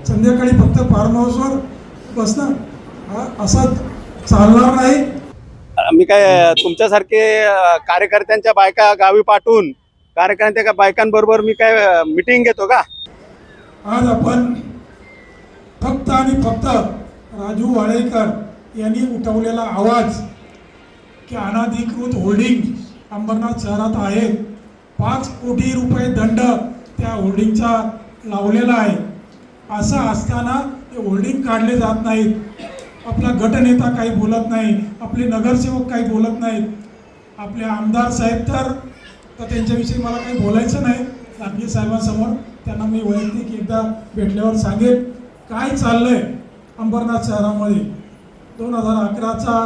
संध्याकाळी फक्त फार्म हाऊसवर बसणं असं चालणार नाही. मी काय तुमच्यासारखे कार्यकर्त्यांच्या बायका गावी पाठवून कार्यकर्त्यांच्या बायकांबरोबर मी काय मीटिंग घेतो का? आज आपण फक्त आणि फक्त राजू वाडेकर यांनी उठवलेला आवाज की अनाधिकृत होल्डिंग अंबरनाथ शहरात आहे, 5 कोटी रुपये दंड त्या होल्डिंगचा लावलेला आहे. असं असताना ते होल्डिंग काढले जात नाहीत. आपला गटनेता काही बोलत नाही, आपले नगरसेवक काही बोलत नाहीत, आपले आमदार साहेब तर त्यांच्याविषयी मला काही बोलायचं नाही. लांडगे साहेबांसमोर त्यांना मी वैयक्तिक एकदा भेटल्यावर सांगेन काय चाललंय अंबरनाथ शहरामध्ये. 2011चा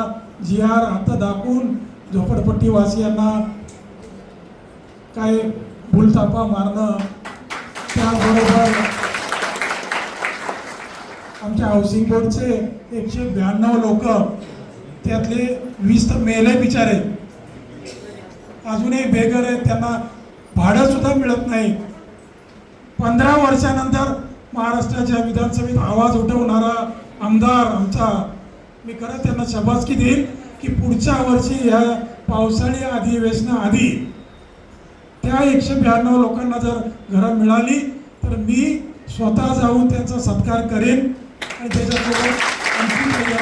GR आता दाखवून झोपडपट्टीवासियांना काय भूलथापा मारणं, त्याबरोबर आमच्या हाऊसिंग बोर्डचे 192 लोक, त्यातले 20 तर मेले बिचारे, अजूनही बेघर आहेत, त्यांना भाडं सुद्धा मिळत नाही. 15 वर्षानंतर महाराष्ट्राच्या विधानसभेत आवाज उठवणारा आमदार आमचा, मी खरं त्यांना शाबासकी देईन की पुढच्या वर्षी ह्या पावसाळी अधिवेशनाआधी त्या 192 लोकांना जर घरं मिळाली तर मी स्वतः जाऊन त्यांचा सत्कार करेन आणि त्याच्यासोबत आणखी काही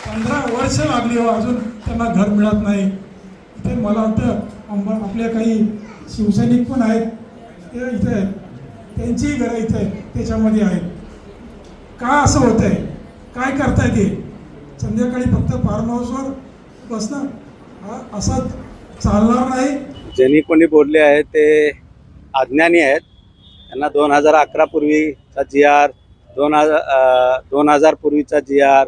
15 वर्ष लागली हो, अजून त्यांना घर मिळत नाही. इथे मला वाटतं आपल्या काही शिवसैनिक पण आहेत, ते इथे आहेत, त्यांचीही घरं इथे त्याच्यामध्ये आहेत. का असं होत आहे, काय करताय ते? संध्याकाळी फक्त फार्म हाऊसवर बसणं असं चालणार नाही. ज्यांनी कोणी बोलले आहेत ते अज्ञानी आहेत. त्यांना 2011 पूर्वीचा GR, 2000 पूर्वीचा GR,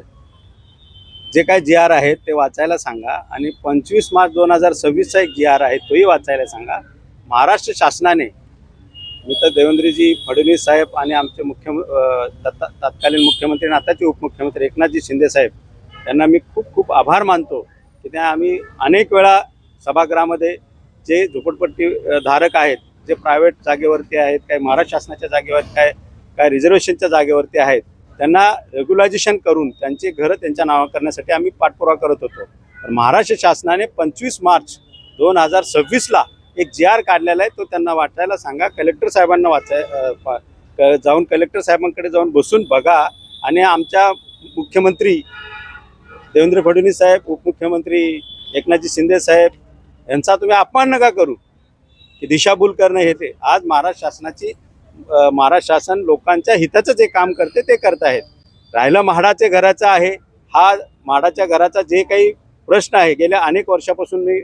जे काही GR आहेत ते वाचायला सांगा आणि 25 मार्च 2026चा एक GR आहे तोही वाचायला सांगा. महाराष्ट्र शासनाने, मी तर देवेंद्रजी फडणवीस साहेब आणि आमचे तत्कालीन मुख्यमंत्री आणि आताचे उपमुख्यमंत्री एकनाथजी शिंदे साहेब यांना मी खूप खूप आभार मानतो की त्या आम्ही अनेक वेळा सभागृहामध्ये जे झोपडपट्टी धारक आहेत, जे प्रायव्हेट जागेवरती आहेत, काही महाराष्ट्र शासनाच्या जागेवर, काय रिझर्वेशनच्या जागेवरती आहेत, त्यांना रेग्युलायझेशन करून त्यांची घरं त्यांच्या नावा करण्यासाठी आम्ही पाठपुरावा करत होतो. तर महाराष्ट्र शासनाने 25 मार्च 2026ला एक GR काढलेला आहे, तो त्यांना वाचायला सांगा. कलेक्टर साहेबांना जाऊन कलेक्टर साहेबांकडे जाऊन बसून बघा आणि आमच्या मुख्यमंत्री देवेंद्र फडणवीस साहेब, उपमुख्यमंत्री एकनाथजी शिंदे साहेब यांचा तुम्ही अपमान नका करू की दिशाभूल करणं हे ते. आज महाराष्ट्र शासन लोकांच्या हिताचं जे काम करते ते करत आहेत. राहिलं म्हाडाचे घराचं आहे, हा म्हाडाच्या घराचा जे काही प्रश्न आहे गेल्या अनेक वर्षापासून मी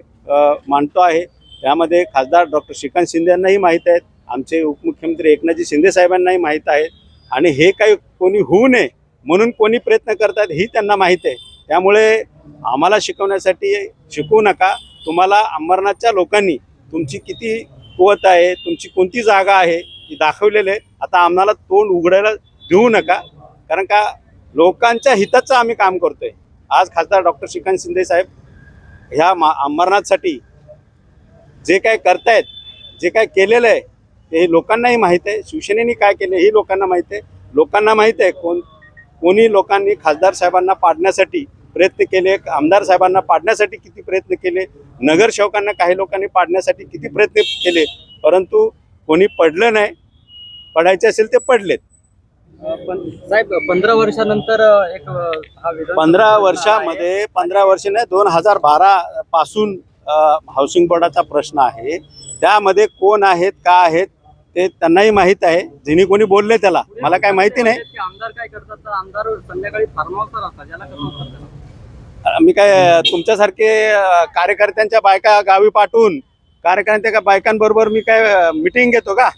मांडतो आहे. त्यामध्ये खासदार डॉक्टर श्रीकांत शिंदे यांनाही माहीत आहेत, आमचे उपमुख्यमंत्री एकनाथजी शिंदे साहेबांनाही माहीत आहे आणि हे काही कोणी होऊ नये म्हणून कोणी प्रयत्न करतात ही त्यांना माहीत आहे. त्यामुळे आम्हाला शिकवण्यासाठी शिकवू नका. तुम्हाला अंबरनाथच्या लोकांनी तुमची किती कुवत आहे, तुमची कोणती जागा आहे ती दाखवलेलं आहे. आता आम्हाला तोंड उघडायला देऊ नका, कारण का लोकांच्या हिताचं आम्ही काम करतोय. आज खासदार डॉक्टर श्रीकांत शिंदे साहेब ह्या अंबरनाथसाठी जे काय करतायत, जे काय केलेलं आहे ते लोकांनाही माहीत आहे. शिवसेनेने काय केलं हे लोकांना माहीत आहे. लोकांना माहीत आहे कोणी लोकांनी खासदार साहेबांना पाडण्यासाठी प्रयत्न केले, आमदार साहेबांना पाडण्यासाठी किती प्रयत्न केले, नगरसेवकांना काही लोकांनी पाडण्यासाठी किती प्रयत्न केले, परंतु कोणी पडलं नाही. पडायचे असेल ते पडलेत. पण साहेब 15 वर्षानंतर एक हा 15 वर्षामध्ये 15 वर्ष नाही, 2012 पासून हाऊसिंग बोर्डाचा प्रश्न आहे. त्यामध्ये कोण आहेत, का आहेत ते त्यांनाही माहीत आहे. जिनी कोणी बोलले त्याला मला काय माहिती नाही. आमदार काय करतात तर आमदार संध्याकाळी फार्म हाऊसवर असतात, याला कसं? मी काय तुमच्यासारखे कार्यकर्त्यांच्या बायका गावी पाठवून कार्यकर्त्यांच्या बायकांबरोबर मी काय मीटिंग घेतो का?